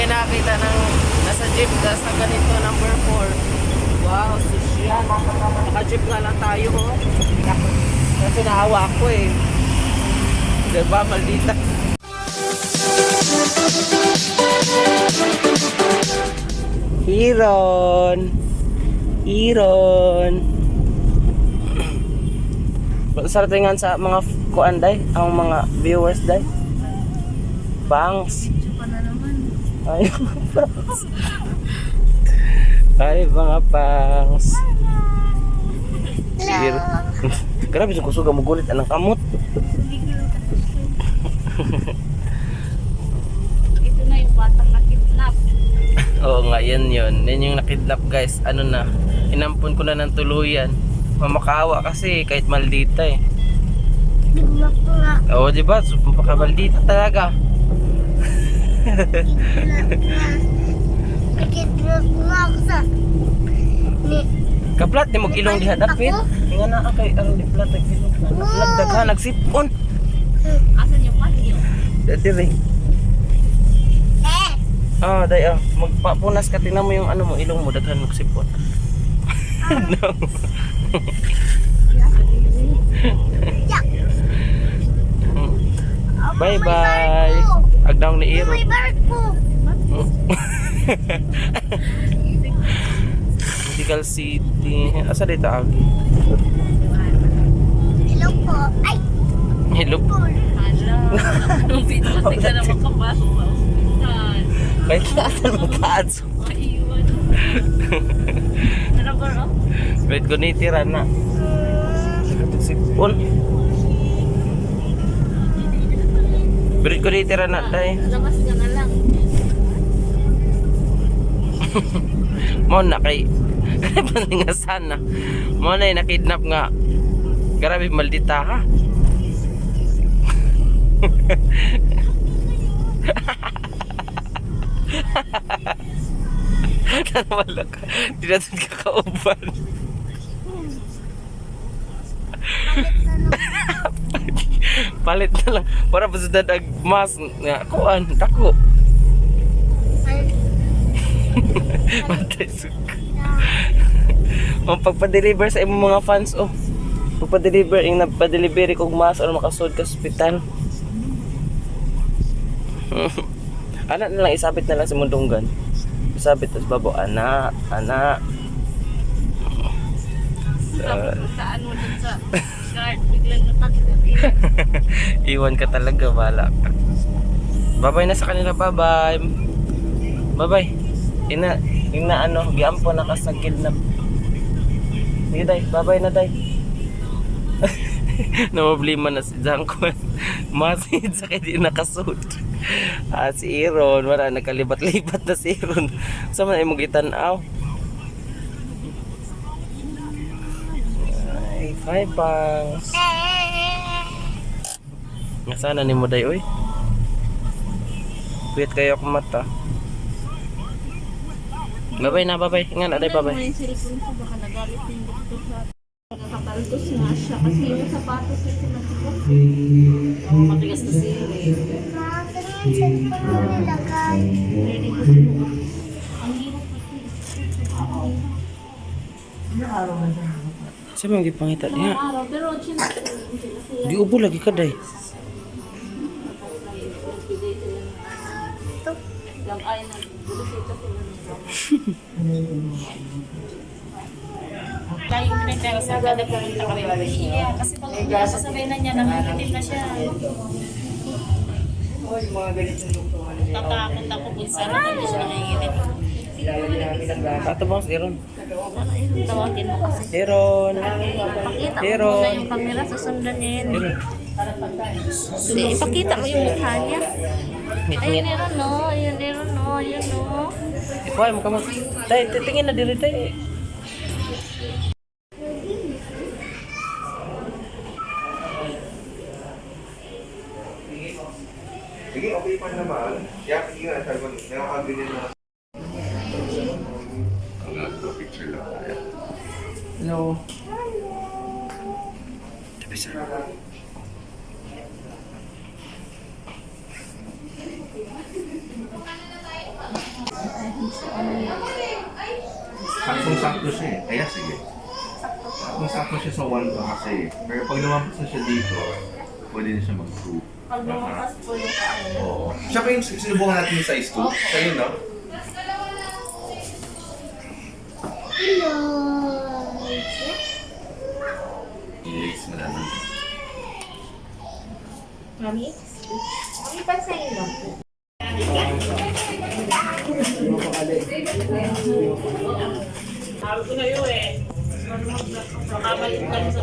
nakakita ng nasa jeep gas na ganito, number 4. Wow, susyan. Naka-jeep nga lang tayo, oh. Kasi nahawa ako eh. Diba, maldita. Hiron. Hiron. Sarap tingnan sa mga kuan day, ang mga viewers day. Bangs. Ay, bangs. Ay, mga bangs. Hello. Grabe yung kusuga mo gulit anang kamot. Ito na yung batang nakidnap. Oo nga, yan yun. Yan yung nakidnap guys. Ano na, inampun ko na ng tuluyan. Mamakawa kasi kahit maldita eh. Nakidnap ko nga. Oo, diba? Maldita talaga. Nakidnap ko nga ako sa... Kaplat, di mag-ilong dihadapit. Nga na kay aron di plat nag-ilong. Nagdagha, nagsipon. Asan yung patio? Dire. Ah, day magpapunas ka, tingnan mo yung ano mo, ilong mo, daghan magsipon. No. Bye bye. Agdang ni Iro. May barko. Medical City. Asa dito agi? Hello po. Ay! Hello. Hala. Anong pinatay ka na makapasok sa ospital? Kahit saan magkaadso. Maiwan. Ano ba ro? Wait ko nitira na. Sipon. Wait ko nitira na day. Labas ka na lang. Mo na kay nga sana. Mo na nakidnap nga. Grabe maldita ka. Kanwala ka. Di natin kakauban. Palit na lang. Para pa sa dadag mas nga. Kuan, dako. Matay suka. Ang pagpa-deliver sa imong mga fans, oh. Pagpa-deliver, yung nagpa-delivery kong mas o makasud ka sa hospital. Anak na lang, isabit na lang sa mundunggan. Isabit tas babo, anak. Sa ano dun sa card, biglang natakot. Iwan ka talaga, bala ka. Bye-bye na sa kanila, bye-bye. Bye-bye. Ina ano, giampo na ka sa kidnap. Sige day, bye-bye na day. Namablima na si Jangkon. Masid sa kaya di nakasuot. Si Iron, wala nakalibat-libat na si Iron. Sa man ay magitanaw. Ay, bye bangs. Nasana ni mo day, oy? Puyat kayo akong mata. Bye-bye na, bye-bye. Nga na day, bye-bye. Yung cellphone ko, baka nagalit yung doktor sa... Nakakaltos nga siya kasi yung sapatos na sinasipot. Matigas na siya. Ready ko sinuot. Ang hirap kasi. Sabi mo gipangita niya. Araw, pero Di ubo lagi ka day. lang ay nag-bulusita sila. Layo mo na yung pera sa agad at kaming nakawin. Iya, kasi pag nasasabay na niya, nakikitim na siya. Tatakot ako kung saan ako hindi siya nakikitim. Ato bang si Iron? Tawagin mo kasi. Iron. Pakita mo Iron. muna yung camera, susundan niya yun. Iron. Hindi, ipakita mo yung mukha niya. Ayun, Ngit-ngit. Iron, no? Ayun, Iron, no? Ayun, no? Ikuhay mo ka mo. Day, titingin na diri day. Sige, okay pa naman. Kaya hindi nga, sabi ko, nakakabili na. Picture lang tayo. Hello. Tabi sir. Kung sakto siya eh. Kaya sige. Kung sakto siya sa 1 to kasi. Pero pag lumampas na siya dito, pwede na siya mag-2. Pag lumakas po yung kaano. Oo. Siya pa yung sinubukan natin yung size 2. Sa'yo, no? Yes, malalaman. Mami? Mami, pansayin lang po. Sabi ko na yun eh. Makabalik ka sa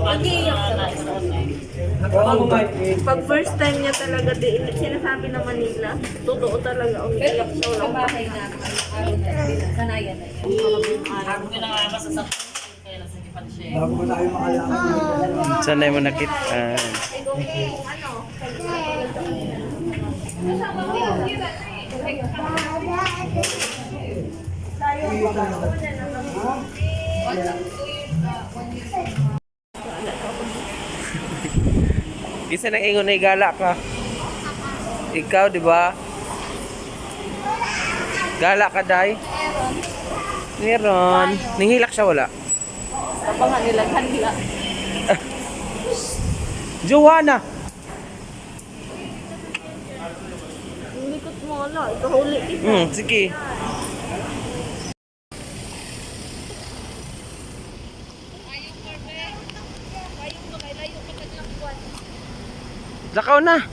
Pag first time niya talaga din, sinasabi naman nila, totoo talaga, umiiyak siya, walang bahay na. Sanayan na yan. Sabi ko na nga masasaktan. Kaya nasikipan siya eh. Sanay mo nakita. Isa nang ingon na igala ka. Ikaw, di ba? Gala ka, Day? Meron. Nihilak siya, wala? Tabangan nila, kanila. Joanna! Ang likot mo, ala, ikahuli kita. Sige. Lakaw na.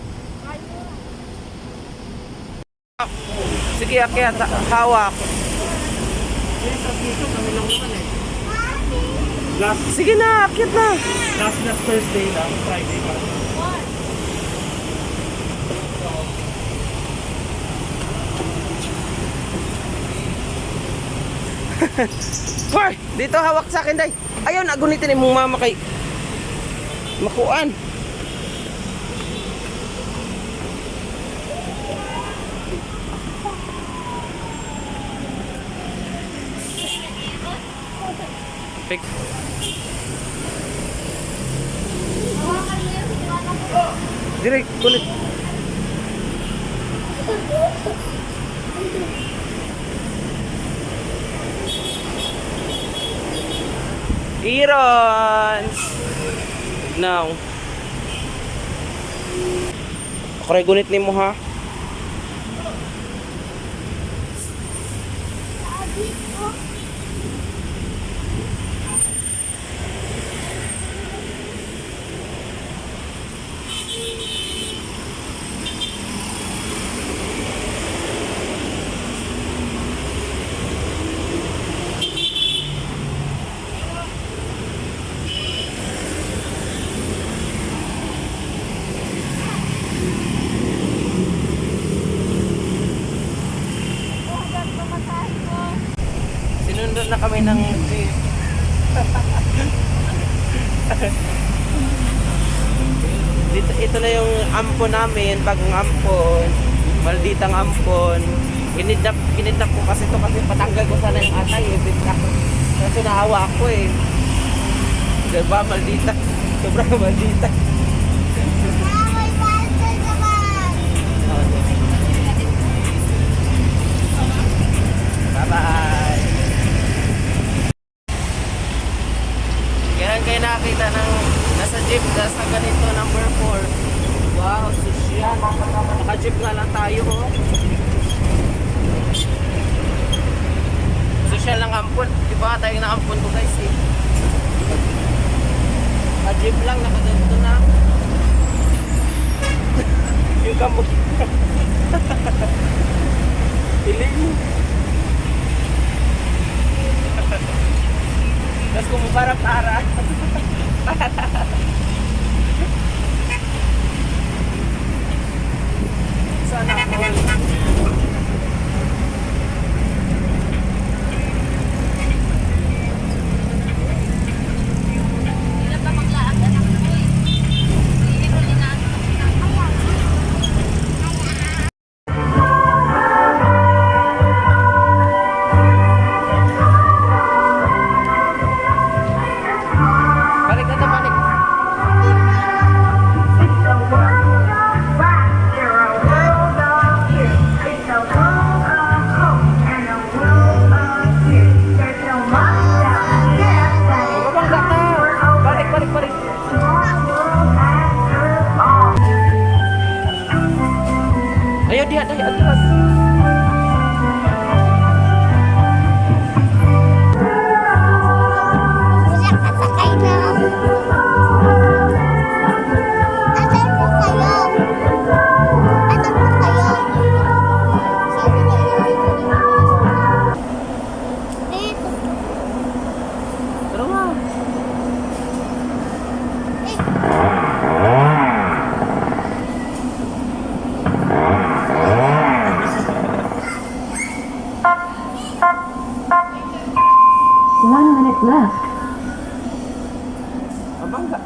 Sige, akyat. Hawak. Sige na, akyat na. Last Thursday lang, Friday pa. Hoy, dito hawak sa akin, Day. Ayaw na gunitin mong mama kay makuan. Pik. Direk, kulit. Iron! Now. Ako rin gunit ni mo, ha? Sinundan na kami ng jeep. Ito na yung ampon namin, bagong ampon, malditang ampon. Kinidnap ko kasi ito kasi patanggal ko sana yung atay eh. Kasi naawa ako eh. Diba, maldita. Sobrang maldita. Bye-bye. Kailan kayo nakakita ng nasa jeep sa ganito number 4? Wow, susya. Naka-jeep nga lang tayo, oh. Social lang ampon. Di ba tayo na ampon to, guys, eh. Naka-jeep lang, nakaganto na. Yung kamot. Piling mo. Tapos kumupara-para. Sana all. Balik na, balik. left. Mabangga.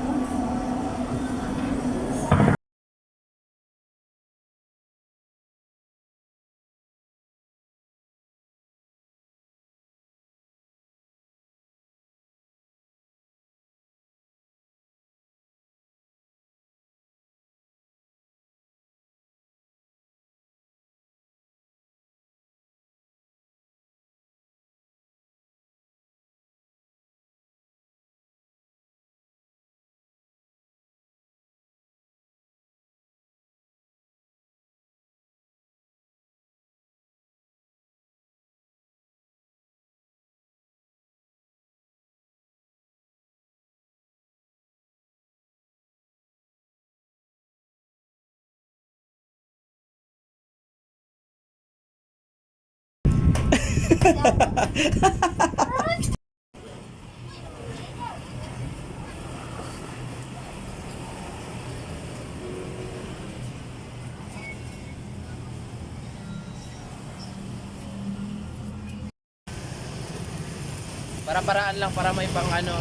Para-paraan lang para may pang ano.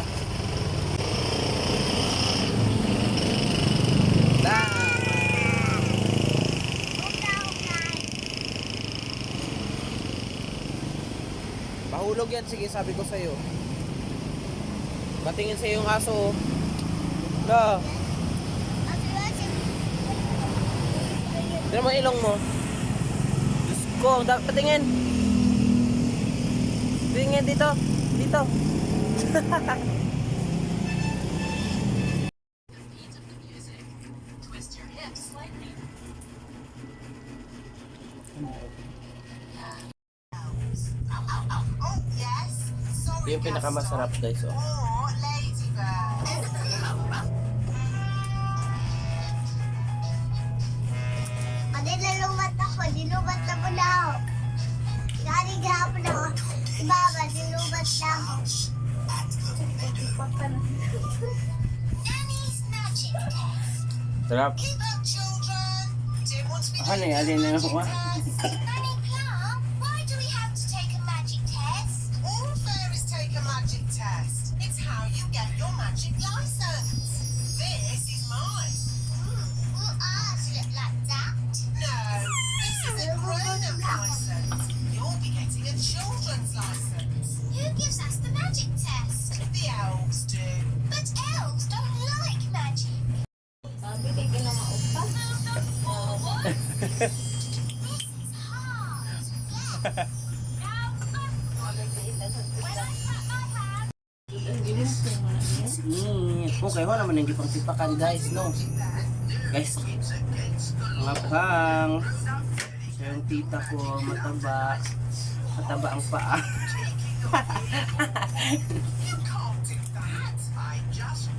Mahulog yan, sige sabi ko sa'yo. Patingin sa'yo yung aso. Da. Tignan mo ilong mo. Diyos ko, patingin. Tingin dito. Dito. Ito yung pinakamasarap guys, oh. Nilubat ako, nilubat na po na ako. Galing gahapon ako. Ibaba, nilubat na ako. Sarap. Ano eh, alin na ako. Why do we have to take a magic test? All fairies take a magic test. It's how you get your magic license. This is mine. Will ours look like that? No, this is a grown-up license. You'll be getting a children's license. Who gives us the magic test? The elves do. But elves don't like magic. Sabi kay kinamaupa. This is hard. Yes. Now, when I clap my hands, Okay, wala naman yung gipang sipakan guys, no? Guys, mga pang. Siya yung tita ko, mataba. Mataba ang paa.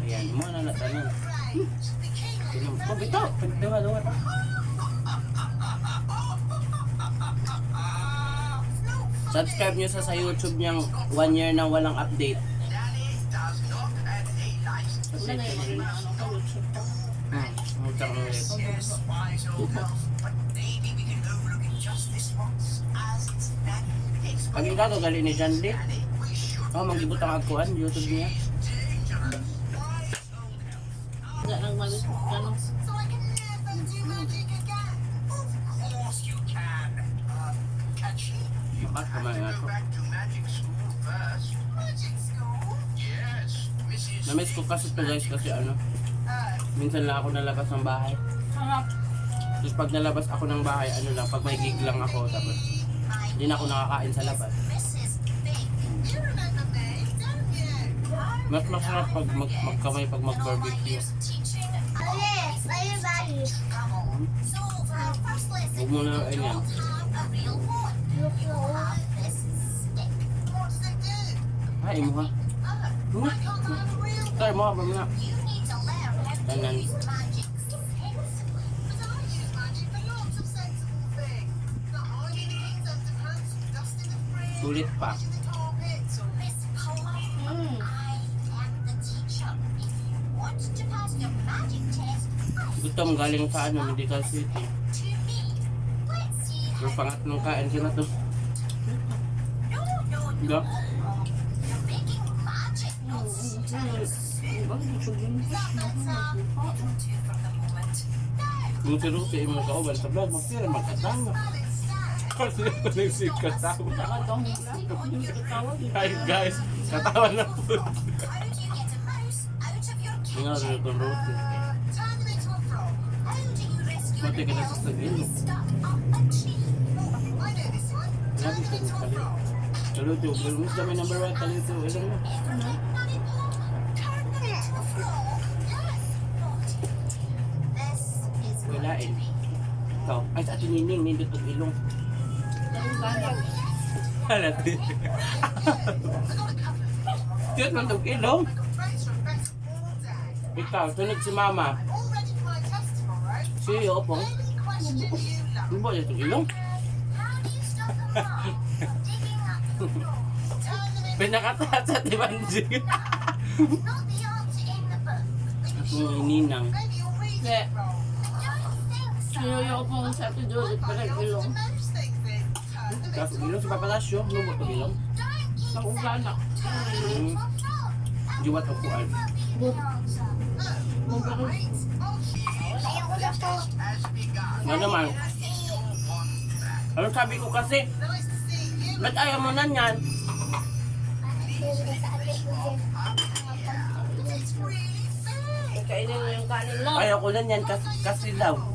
Ayan, mo na natanan. Oh, bito! Pagdawa-dawa ta. Subscribe nyo sa YouTube niyang 1 year na walang update. Wala na yung mga ano ko, YouTube ko. Utang ulit. Pag ikaw to gali ni John Lee, manggibot ang agkuhan, YouTube niya. Wala nang malis. Ano? so I can never do magic again. Of course you can. Catch you. Makas kamay nga to. Magic school? Yes, Mrs. Namiss ko kasi to guys kasi ano, minsan lang ako nalabas ng bahay. Sarap. Tapos pag nalabas ako ng bahay, ano lang, pag may gig lang ako, tapos hindi na ako nakakain sa labas. Mrs. Big. You remember me, don't you? Mas masarap pag magkamay pag mag-barbecue. Teaching. Alice, are you ready? Come on. So, for our first lesson, Huwag mo na ayun yan. have a real one. You have this stick. What does it do? Ay, mo ha. Why can't I have a real one? Try mo ha, bang nga. You need to learn how to Ganun. use magic sensibly. But I use magic for lots of sensible things. Like hiding things under pants, dust in the fridge, Sulit pa. washing the carpets, or Miss Paula. I am the teacher. If you want to pass your magic test, Gutom galing sa ano, Medical City. to me. Let's see Yung how pangatlong kain ko na to. no, Diba? you're making magic Ruti-ruti mo sa oval sa vlog, magtira magkasama. Kasi ako nagsig kasama. Hi guys, katawa na po. How do you get a mouse out of your Nga kitchen? rin itong roti. Turn them into a frog. How do you rescue Pati an ka na elf sa sagilo. stuck up a tree? I know this one. Turn Grabe them sa into a kalito. frog. Kalito, mas dami number 1 kalito. Ilan mo? Turn them into a frog. Yes. This is Kailain. Ikaw, ay sa atin nining, nindot ang ilong. Halat din. Tiyot man itong ilong. friends from best all day. Ikaw, tunod si mama. All ready for my test tomorrow. Si Opong. Any question you love. Ano ba itong ilong? How do you stop a frog from digging up the floor? Turn them into Pinakataas sa tibanjig. not the answer in the book. But you Ang ninang. maybe you'll read Yeah. it wrong. Don't think so. Sinuyok mo sa ito doon at parang ilong. Most things is turn them Tapos into ilong sa papalasyo. Ano ba itong ilong? Don't keep Sa ugana. turning into a frog. Diwat o kuan. That will be the answer. Oh, right. Nga naman. Ano sabi ko kasi? Nice to see you. Ba't ayaw mo na yan? It's really big. Kainin mo yung kanin mo. Ayaw ko na yan kasi daw. Why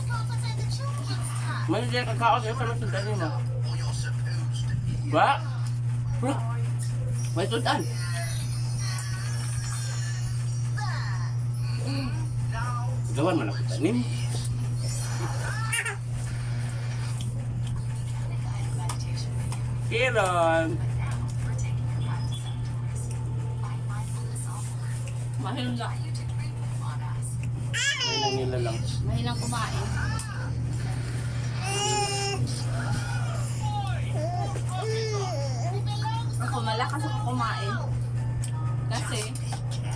can't I take the children's hat? Mali din kakao sa'yo sa masundan mo. Ba? Huh? May sundan. Gawan man ako tanim. Kiron. Mahina. Ilang nila lang. Mahinang kumain. Ako malakas ako kumain. Kasi,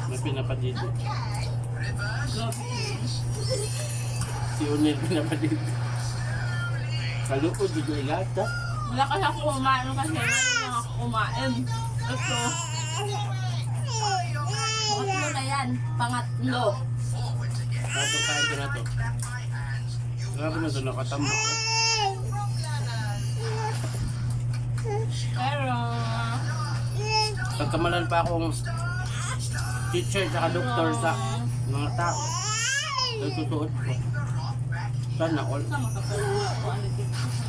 May pinapadito. grabe. Si Unil pinapadito. Kalukod dito ilata. Malakas ako kumain kasi ngayon ako kumain. Ito. Pangatlo na yan. Pangatlo. Kato kain ko na to. Grabe na to nakatambak. Pero, Pagkamalan pa akong teacher at doktor sa mga tao. Nagtutuot ko. Sana all. sa makapalala ko ano dito sa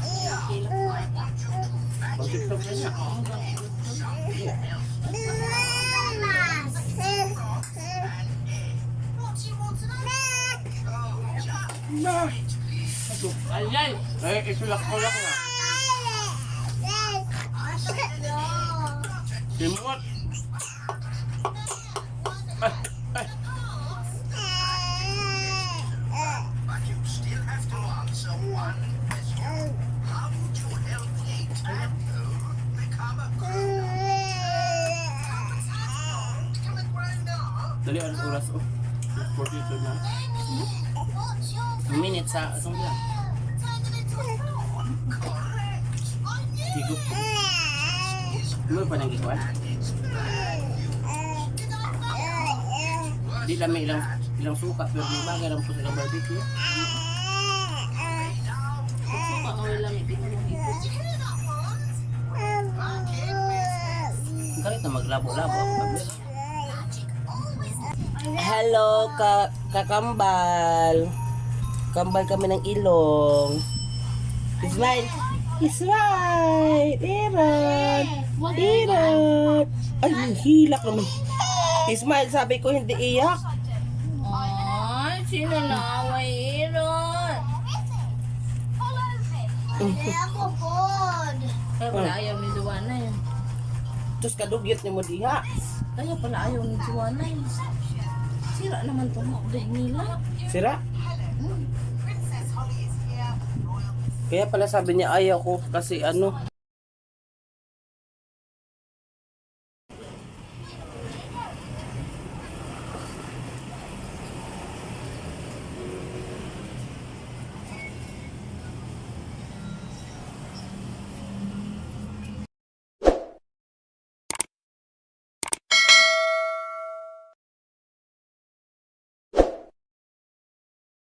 kilap ko. Pag-tiktok na niya. What do you want to know? Ayan! Ay, isulak ko lang nga. Simot. Ay, ay. But you still have to answer one question. How would your healthy tadpole become a Become a grown-up? Dali, alas oras. Oh. 42 na. What's your Minute sa asong lang. turn them into a frog? Correct. I knew Higup ko. Ano pa nang gikuan? Di lang may ilang suka pero di bagay lang po sa barbecue. So, makawala lang ito ng ito. Did you hear that one? Back in business. Galit na maglabo-labo ang pagbilang. Magic always Hello, kakambal. Kambal kami ng ilong. Smile. Smile. Iron. Iron. Ay, hilak naman. Smile, sabi ko hindi iyak. Ay, sino na away Iron? Kaya pala ayaw ni Juana yun. Tapos kadugyot ni mo diha. Kaya pala ayaw ni Juana yun. Sira naman itong update nila. Sira? Princess Holly is here. Kaya pala sabi niya ayaw ko kasi ano,